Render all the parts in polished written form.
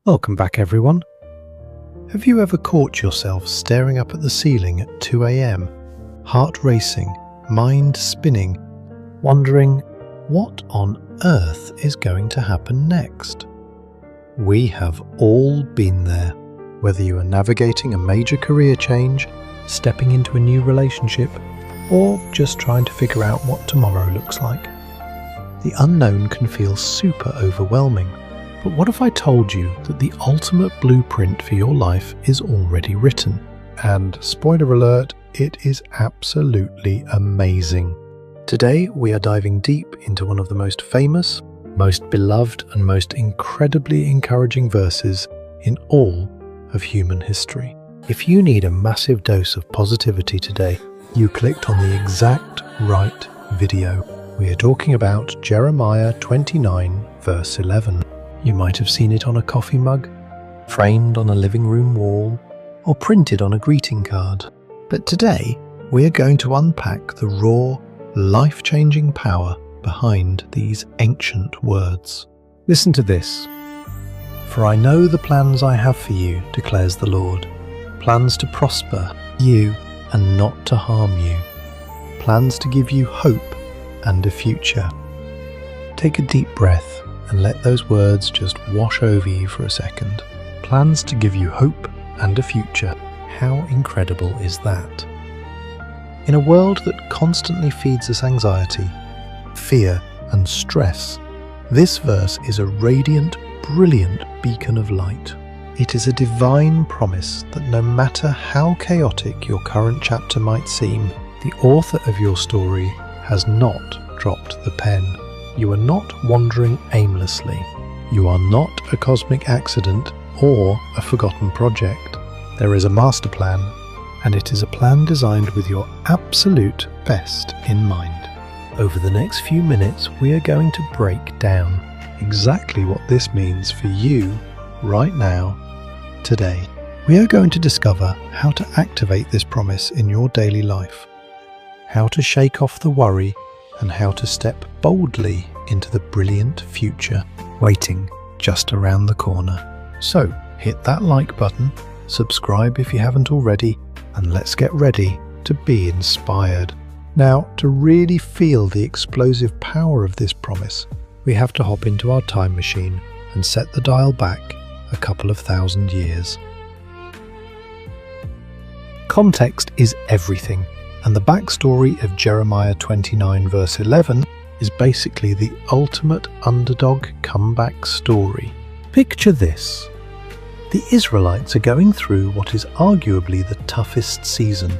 Welcome back, everyone. Have you ever caught yourself staring up at the ceiling at 2 a.m., heart racing, mind spinning, wondering what on earth is going to happen next? We have all been there, whether you are navigating a major career change, stepping into a new relationship, or just trying to figure out what tomorrow looks like. The unknown can feel super overwhelming. But what if I told you that the ultimate blueprint for your life is already written? And spoiler alert, it is absolutely amazing. Today we are diving deep into one of the most famous, most beloved and most incredibly encouraging verses in all of human history. If you need a massive dose of positivity today, you clicked on the exact right video. We are talking about Jeremiah 29 verse 11. You might have seen it on a coffee mug, framed on a living room wall, or printed on a greeting card. But today, we are going to unpack the raw, life-changing power behind these ancient words. Listen to this. For I know the plans I have for you, declares the Lord. Plans to prosper you and not to harm you. Plans to give you hope and a future. Take a deep breath and let those words just wash over you for a second. Plans to give you hope and a future. How incredible is that? In a world that constantly feeds us anxiety, fear, and stress, this verse is a radiant, brilliant beacon of light. It is a divine promise that no matter how chaotic your current chapter might seem, the author of your story has not dropped the pen. You are not wandering aimlessly. You are not a cosmic accident or a forgotten project. There is a master plan, and it is a plan designed with your absolute best in mind. Over the next few minutes, we are going to break down exactly what this means for you right now, today. We are going to discover how to activate this promise in your daily life, how to shake off the worry, and how to step boldly into the brilliant future waiting just around the corner. So, hit that like button, subscribe if you haven't already, and let's get ready to be inspired. Now, to really feel the explosive power of this promise, we have to hop into our time machine and set the dial back a couple of thousand years. Context is everything. And the backstory of Jeremiah 29 verse 11 is basically the ultimate underdog comeback story. Picture this. The Israelites are going through what is arguably the toughest season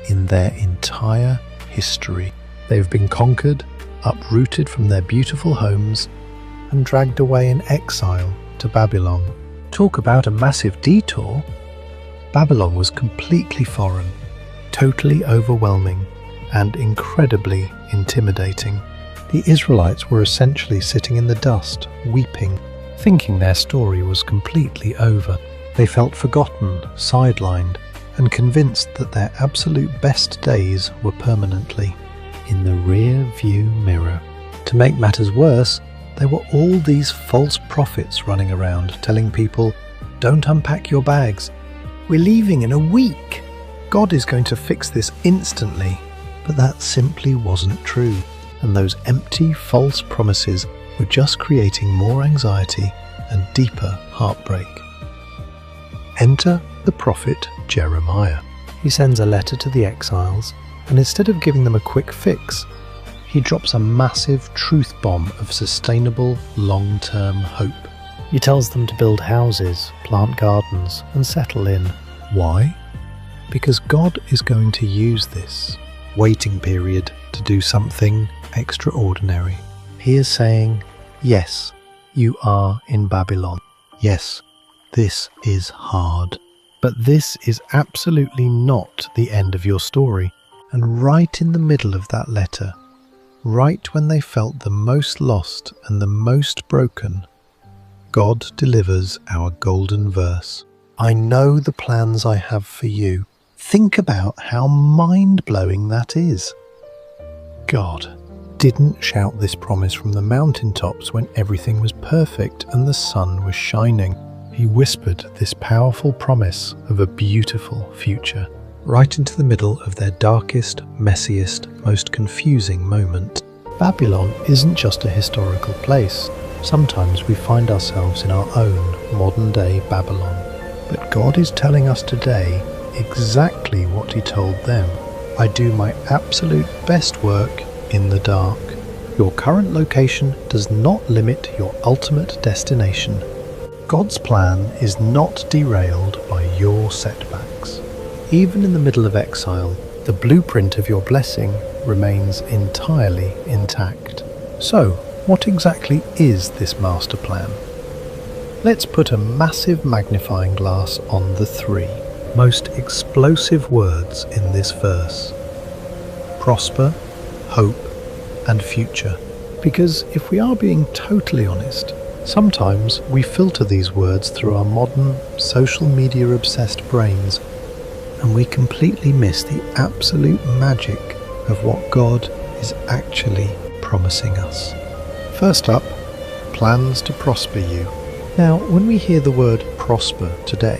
in their entire history. They've been conquered, uprooted from their beautiful homes, and dragged away in exile to Babylon. Talk about a massive detour. Babylon was completely foreign, totally overwhelming, and incredibly intimidating. The Israelites were essentially sitting in the dust, weeping, thinking their story was completely over. They felt forgotten, sidelined, and convinced that their absolute best days were permanently in the rear view mirror. To make matters worse, there were all these false prophets running around telling people, "Don't unpack your bags. We're leaving in a week. God is going to fix this instantly." But that simply wasn't true, and those empty, false promises were just creating more anxiety and deeper heartbreak. Enter the prophet Jeremiah. He sends a letter to the exiles, and instead of giving them a quick fix, he drops a massive truth bomb of sustainable, long-term hope. He tells them to build houses, plant gardens, and settle in. Why? Because God is going to use this waiting period to do something extraordinary. He is saying, yes, you are in Babylon. Yes, this is hard. But this is absolutely not the end of your story. And right in the middle of that letter, right when they felt the most lost and the most broken, God delivers our golden verse. I know the plans I have for you. Think about how mind-blowing that is. God didn't shout this promise from the mountaintops when everything was perfect and the sun was shining. He whispered this powerful promise of a beautiful future, right into the middle of their darkest, messiest, most confusing moment. Babylon isn't just a historical place. Sometimes we find ourselves in our own modern-day Babylon. But God is telling us today exactly what He told them. I do my absolute best work in the dark. Your current location does not limit your ultimate destination. God's plan is not derailed by your setbacks. Even in the middle of exile, the blueprint of your blessing remains entirely intact. So, what exactly is this master plan? Let's put a massive magnifying glass on the three most explosive words in this verse: prosper, hope, and future. Because if we are being totally honest, sometimes we filter these words through our modern, social media obsessed brains, and we completely miss the absolute magic of what God is actually promising us. First up, plans to prosper you. Now, when we hear the word prosper today,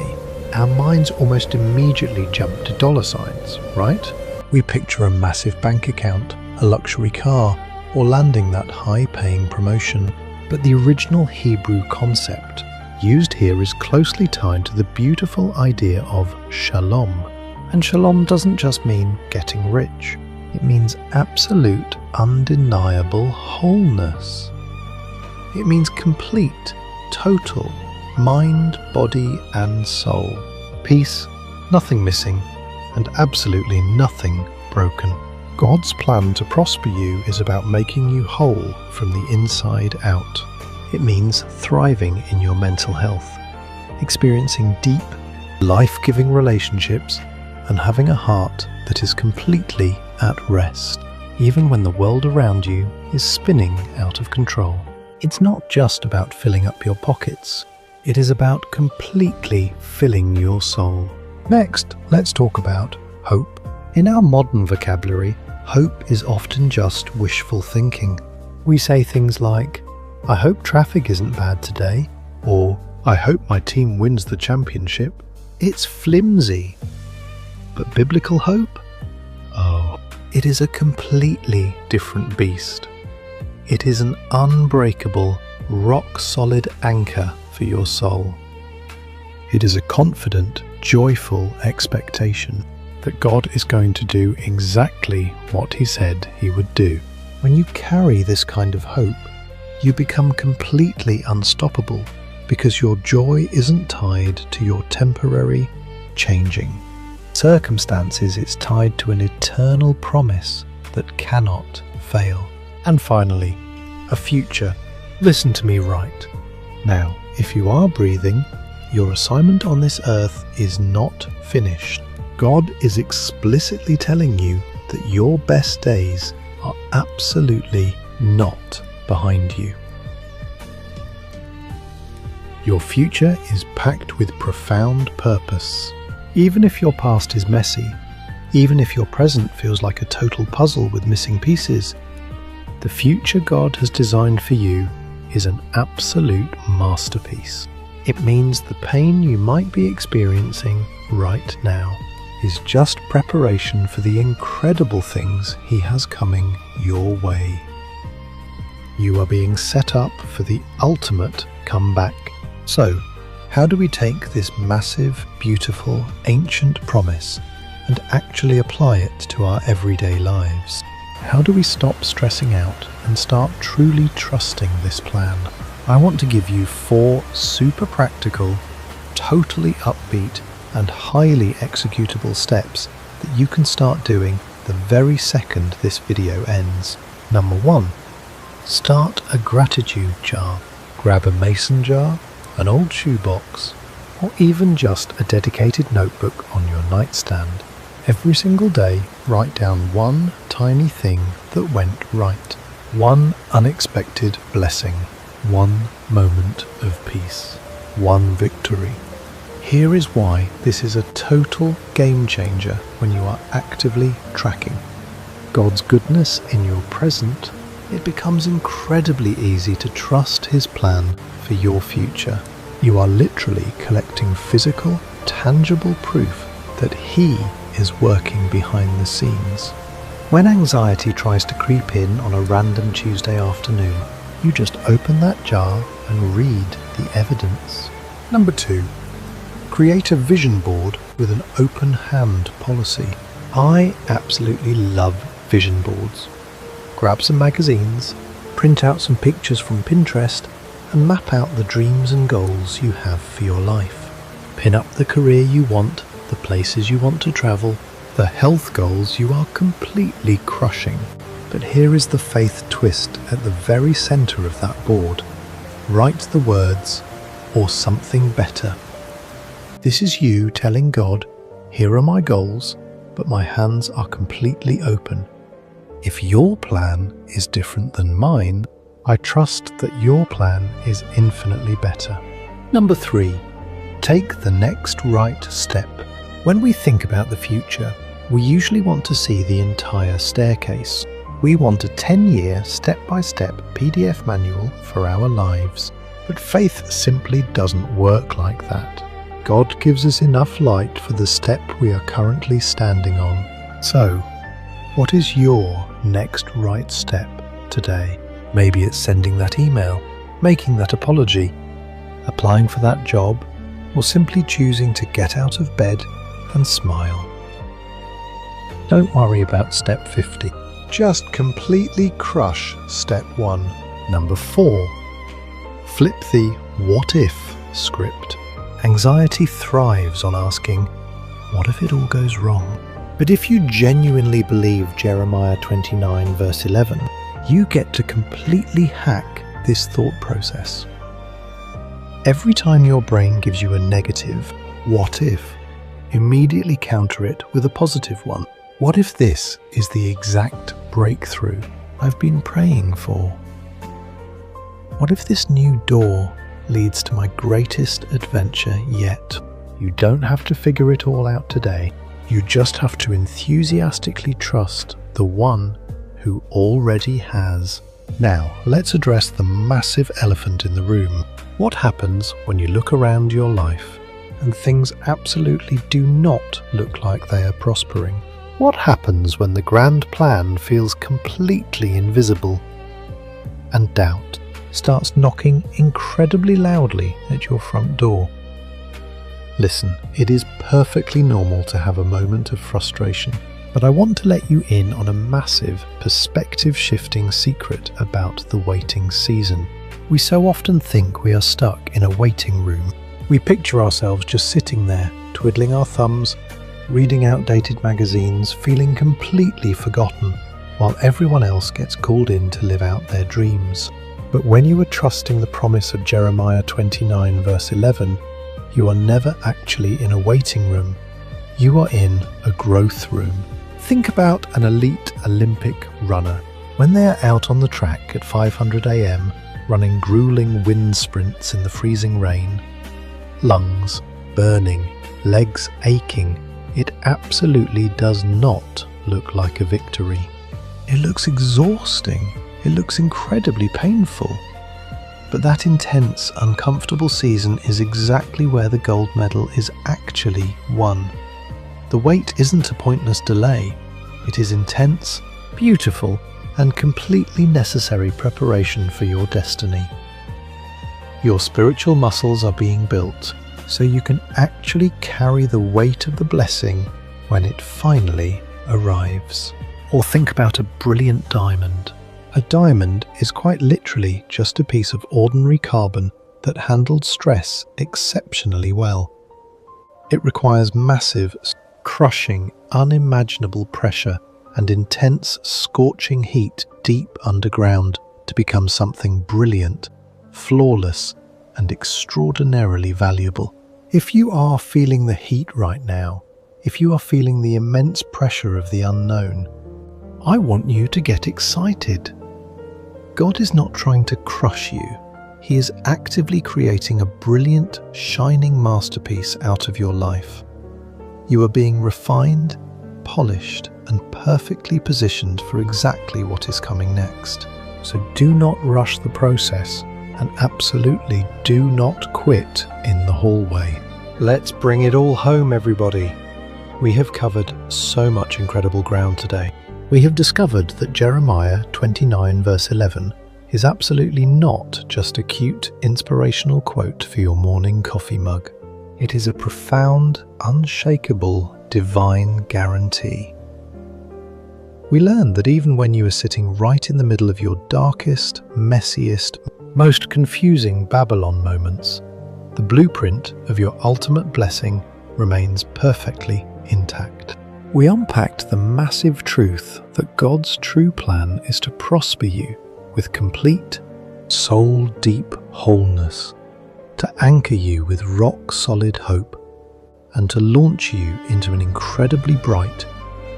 our minds almost immediately jump to dollar signs, right? We picture a massive bank account, a luxury car, or landing that high-paying promotion. But the original Hebrew concept used here is closely tied to the beautiful idea of shalom. And shalom doesn't just mean getting rich. It means absolute, undeniable wholeness. It means complete, total, mind, body, and soul. Peace, nothing missing, and absolutely nothing broken. God's plan to prosper you is about making you whole from the inside out. It means thriving in your mental health, experiencing deep, life-giving relationships, and having a heart that is completely at rest, even when the world around you is spinning out of control. It's not just about filling up your pockets. It is about completely filling your soul. Next, let's talk about hope. In our modern vocabulary, hope is often just wishful thinking. We say things like, I hope traffic isn't bad today, or I hope my team wins the championship. It's flimsy. But biblical hope? Oh, it is a completely different beast. It is an unbreakable, rock-solid anchor for your soul. It is a confident, joyful expectation that God is going to do exactly what He said He would do. When you carry this kind of hope, you become completely unstoppable because your joy isn't tied to your temporary changing circumstances. It's tied to an eternal promise that cannot fail. And finally, a future. Listen to me right. Now, if you are breathing, your assignment on this earth is not finished. God is explicitly telling you that your best days are absolutely not behind you. Your future is packed with profound purpose. Even if your past is messy, even if your present feels like a total puzzle with missing pieces, the future God has designed for you is an absolute masterpiece. It means the pain you might be experiencing right now is just preparation for the incredible things He has coming your way. You are being set up for the ultimate comeback. So, how do we take this massive, beautiful, ancient promise and actually apply it to our everyday lives? How do we stop stressing out and start truly trusting this plan? I want to give you 4 super practical, totally upbeat, and highly executable steps that you can start doing the very second this video ends. Number 1. Start a gratitude jar. Grab a mason jar, an old shoebox, or even just a dedicated notebook on your nightstand. Every single day, write down one tiny thing that went right. One unexpected blessing. One moment of peace. One victory. Here is why this is a total game changer when you are actively tracking God's goodness in your present. It becomes incredibly easy to trust His plan for your future. You are literally collecting physical, tangible proof that He is working behind the scenes. When anxiety tries to creep in on a random Tuesday afternoon, you just open that jar and read the evidence. Number 2. Create a vision board with an open hand policy. I absolutely love vision boards. Grab some magazines, print out some pictures from Pinterest, and map out the dreams and goals you have for your life. Pin up the career you want, the places you want to travel, the health goals you are completely crushing. But here is the faith twist at the very center of that board. Write the words, or something better. This is you telling God, here are my goals, but my hands are completely open. If your plan is different than mine, I trust that your plan is infinitely better. Number 3. Take the next right step. When we think about the future, we usually want to see the entire staircase. We want a 10-year, step-by-step PDF manual for our lives. But faith simply doesn't work like that. God gives us enough light for the step we are currently standing on. So, what is your next right step today? Maybe it's sending that email, making that apology, applying for that job, or simply choosing to get out of bed and smile. Don't worry about step 50. Just completely crush step 1. Number 4. Flip the what if script. Anxiety thrives on asking, what if it all goes wrong? But if you genuinely believe Jeremiah 29 verse 11, you get to completely hack this thought process. Every time your brain gives you a negative, what if, immediately counter it with a positive one. What if this is the exact breakthrough I've been praying for? What if this new door leads to my greatest adventure yet? You don't have to figure it all out today. You just have to enthusiastically trust the one who already has. Now, let's address the massive elephant in the room. What happens when you look around your life and things absolutely do not look like they are prospering? What happens when the grand plan feels completely invisible and doubt starts knocking incredibly loudly at your front door? Listen, it is perfectly normal to have a moment of frustration, but I want to let you in on a massive perspective-shifting secret about the waiting season. We so often think we are stuck in a waiting room. We picture ourselves just sitting there, twiddling our thumbs, reading outdated magazines, feeling completely forgotten, while everyone else gets called in to live out their dreams. But when you are trusting the promise of Jeremiah 29 verse 11, you are never actually in a waiting room. You are in a growth room. Think about an elite Olympic runner. When they are out on the track at 500 AM, running grueling wind sprints in the freezing rain, lungs burning, legs aching, it absolutely does not look like a victory. It looks exhausting. It looks incredibly painful. But that intense, uncomfortable season is exactly where the gold medal is actually won. The wait isn't a pointless delay. It is intense, beautiful, and completely necessary preparation for your destiny. Your spiritual muscles are being built so you can actually carry the weight of the blessing when it finally arrives. Or think about a brilliant diamond. A diamond is quite literally just a piece of ordinary carbon that handled stress exceptionally well. It requires massive, crushing, unimaginable pressure and intense, scorching heat deep underground to become something brilliant, flawless, and extraordinarily valuable. If you are feeling the heat right now, if you are feeling the immense pressure of the unknown, I want you to get excited. God is not trying to crush you. He is actively creating a brilliant, shining masterpiece out of your life. You are being refined, polished, and perfectly positioned for exactly what is coming next. So do not rush the process and absolutely do not quit in the hallway. Let's bring it all home, everybody. We have covered so much incredible ground today. We have discovered that Jeremiah 29 verse 11 is absolutely not just a cute, inspirational quote for your morning coffee mug. It is a profound, unshakable, divine guarantee. We learned that even when you are sitting right in the middle of your darkest, messiest, most confusing Babylon moments, the blueprint of your ultimate blessing remains perfectly intact. We unpacked the massive truth that God's true plan is to prosper you with complete, soul-deep wholeness, to anchor you with rock-solid hope, and to launch you into an incredibly bright,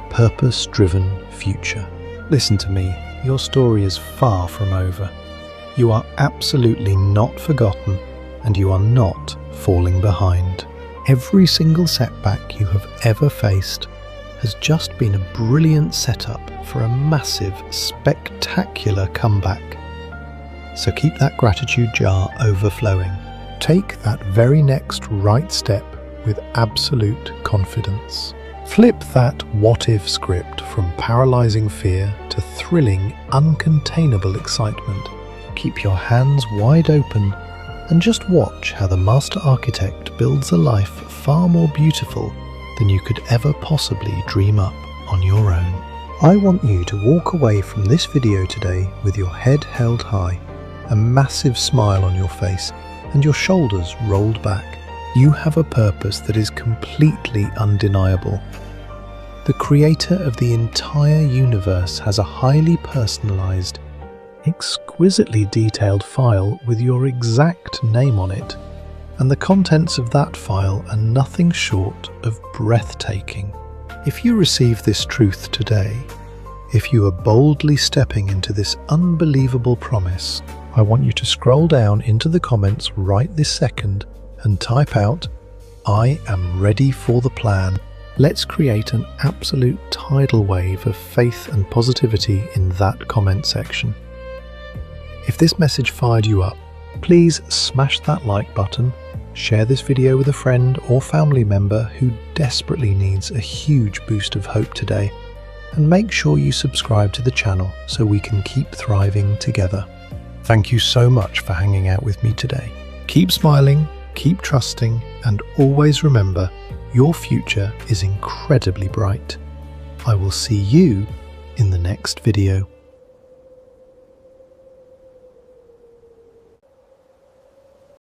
purpose-driven future. Listen to me, your story is far from over. You are absolutely not forgotten, and you are not falling behind. Every single setback you have ever faced has just been a brilliant setup for a massive, spectacular comeback. So keep that gratitude jar overflowing. Take that very next right step with absolute confidence. Flip that what-if script from paralyzing fear to thrilling, uncontainable excitement. Keep your hands wide open and just watch how the Master Architect builds a life far more beautiful than you could ever possibly dream up on your own. I want you to walk away from this video today with your head held high, a massive smile on your face, and your shoulders rolled back. You have a purpose that is completely undeniable. The creator of the entire universe has a highly personalized, exquisitely detailed file with your exact name on it, and the contents of that file are nothing short of breathtaking. If you receive this truth today, if you are boldly stepping into this unbelievable promise, I want you to scroll down into the comments right this second and type out, "I am ready for the plan." Let's create an absolute tidal wave of faith and positivity in that comment section. If this message fired you up, please smash that like button, share this video with a friend or family member who desperately needs a huge boost of hope today, and make sure you subscribe to the channel so we can keep thriving together. Thank you so much for hanging out with me today. Keep smiling, keep trusting, and always remember, your future is incredibly bright. I will see you in the next video.